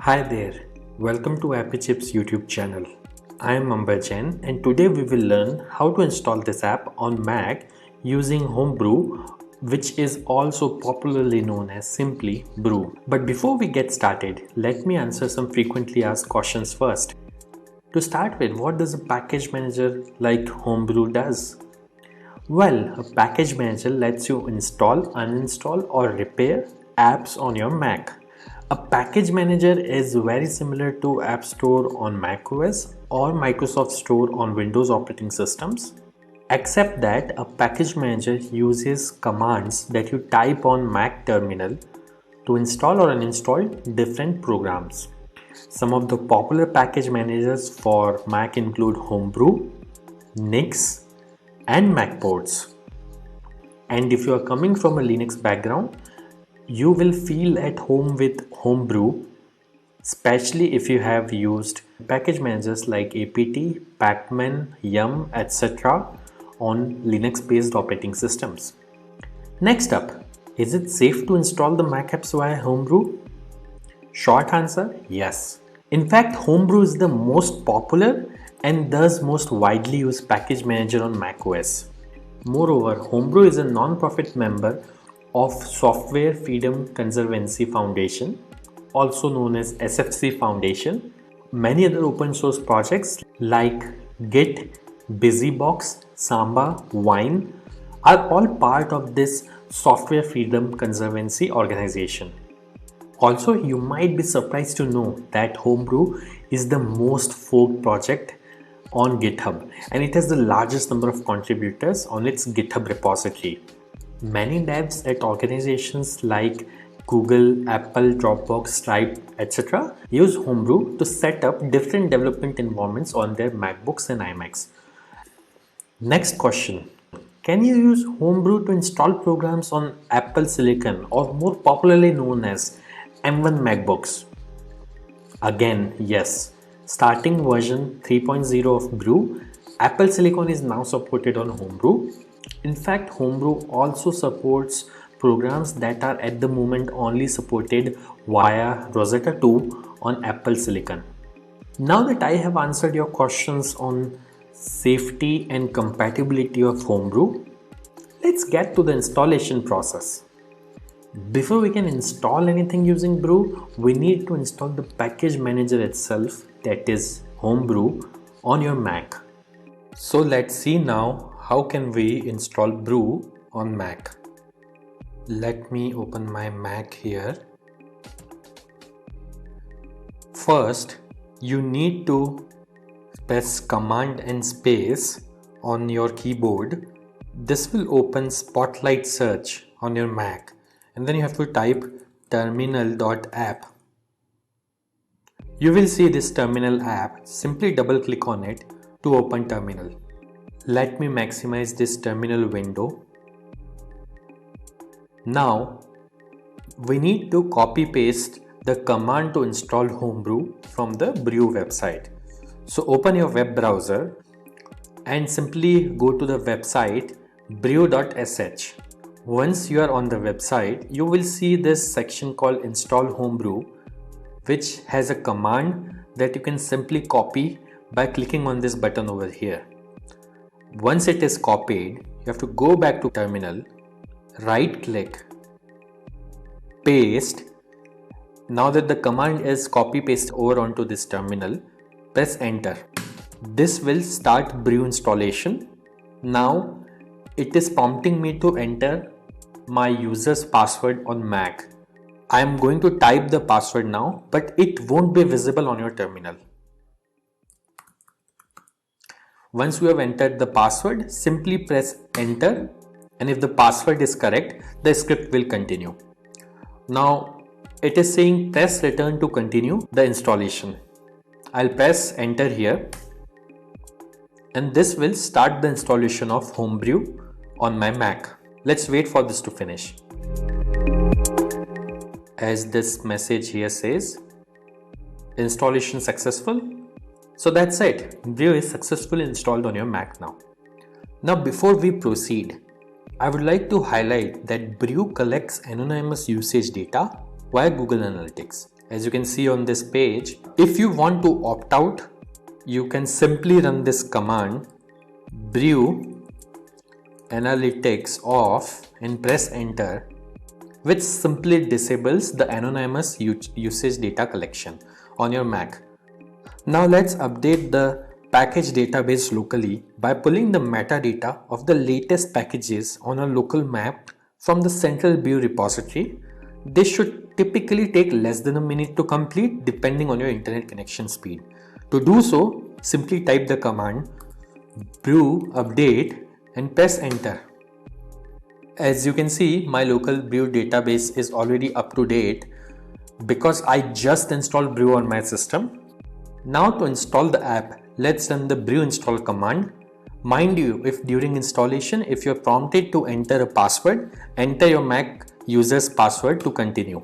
Hi there, welcome to Appy Chips YouTube channel. I am Ambajan and today we will learn how to install this app on Mac using Homebrew, which is also popularly known as simply Brew. But before we get started, let me answer some frequently asked questions first. To start with, what does a package manager like Homebrew does? Well, a package manager lets you install, uninstall or repair apps on your Mac. A package manager is very similar to App Store on macOS or Microsoft Store on Windows operating systems, except that a package manager uses commands that you type on Mac terminal to install or uninstall different programs. Some of the popular package managers for Mac include Homebrew, Nix, and Macports. And if you are coming from a Linux background, you will feel at home with Homebrew, especially if you have used package managers like apt, pacman, yum, etc. on Linux based operating systems. Next up, is it safe to install the Mac apps via Homebrew? Short answer, yes. In fact, Homebrew is the most popular and thus most widely used package manager on macOS. Moreover, Homebrew is a non-profit member of Software Freedom Conservancy Foundation, also known as SFC Foundation. Many other open source projects like Git, BusyBox, Samba, Wine are all part of this Software Freedom Conservancy organization. Also, you might be surprised to know that Homebrew is the most forked project on GitHub and it has the largest number of contributors on its GitHub repository. Many devs at organizations like Google, Apple, Dropbox, Stripe, etc. use Homebrew to set up different development environments on their MacBooks and iMacs. Next question. Can you use Homebrew to install programs on Apple Silicon or more popularly known as M1 MacBooks? Again, yes. Starting version 3.0 of Brew, Apple Silicon is now supported on Homebrew. In fact, Homebrew also supports programs that are at the moment only supported via Rosetta 2 on Apple Silicon. Now that I have answered your questions on safety and compatibility of Homebrew, let's get to the installation process. Before we can install anything using Brew, we need to install the package manager itself, that is Homebrew, on your Mac. So let's see now how can we install Brew on Mac. Let me open my Mac here. First, you need to press Command and space on your keyboard. This will open Spotlight Search on your Mac. And then you have to type terminal.app. You will see this terminal app. Simply double click on it to open terminal. Let me maximize this terminal window. Now we need to copy paste the command to install Homebrew from the Brew website. So open your web browser and simply go to the website brew.sh. Once you are on the website, you will see this section called Install Homebrew, which has a command that you can simply copy by clicking on this button over here. Once it is copied, you have to go back to terminal, right click, paste. Now that the command is copy paste over onto this terminal, press enter. This will start Brew installation. Now it is prompting me to enter my user's password on Mac. I am going to type the password now, but it won't be visible on your terminal. Once you have entered the password, simply press enter, and if the password is correct, the script will continue. Now it is saying press return to continue the installation. I'll press enter here, and this will start the installation of Homebrew on my Mac. Let's wait for this to finish. As this message here says, installation successful. So that's it. Brew is successfully installed on your Mac now. Now before we proceed, I would like to highlight that Brew collects anonymous usage data via Google Analytics. As you can see on this page, if you want to opt out, you can simply run this command brew analytics off and press enter, which simply disables the anonymous usage data collection on your Mac. Now let's update the package database locally by pulling the metadata of the latest packages on a local map from the central brew repository. This should typically take less than a minute to complete depending on your internet connection speed. To do so, simply type the command brew update and press enter. As you can see, my local brew database is already up to date because I just installed brew on my system. Now to install the app, let's run the brew install command. Mind you, if during installation, if you're prompted to enter a password, enter your Mac user's password to continue.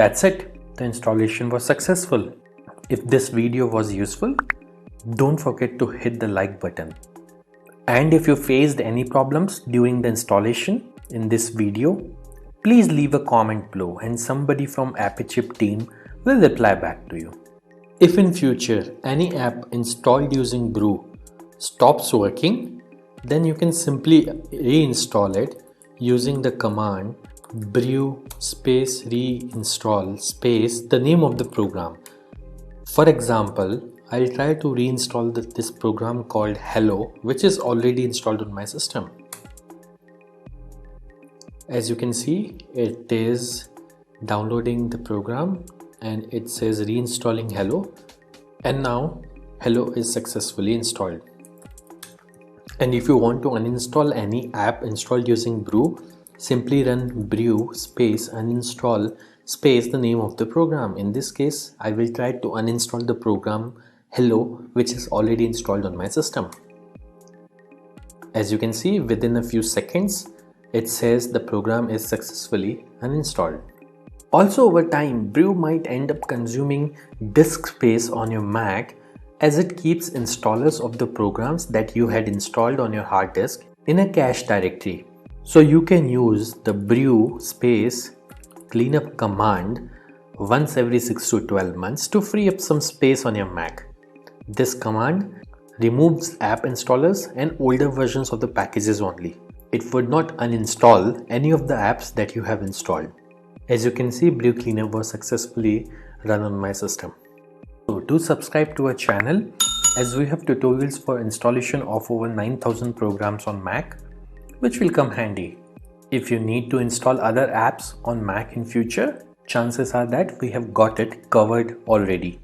That's it. The installation was successful. If this video was useful, don't forget to hit the like button. And if you faced any problems during the installation in this video, please leave a comment below and somebody from AppyChip team will reply back to you. If in future any app installed using brew stops working, then you can simply reinstall it using the command brew space reinstall space the name of the program. For example, I'll try to reinstall this program called Hello, which is already installed on my system. As you can see, it is downloading the program and it says reinstalling Hello, and now Hello is successfully installed. And if you want to uninstall any app installed using brew, simply run brew space uninstall space the name of the program. In this case, I will try to uninstall the program Hello, which is already installed on my system. As you can see, within a few seconds, it says the program is successfully uninstalled. Also, over time, brew might end up consuming disk space on your Mac as it keeps installers of the programs that you had installed on your hard disk in a cache directory. So you can use the brew space cleanup command once every 6 to 12 months to free up some space on your Mac. This command removes app installers and older versions of the packages only. It would not uninstall any of the apps that you have installed. As you can see, brew cleanup was successfully run on my system. So do subscribe to our channel as we have tutorials for installation of over 9,000 programs on Mac, which will come handy. If you need to install other apps on Mac in future, chances are that we have got it covered already.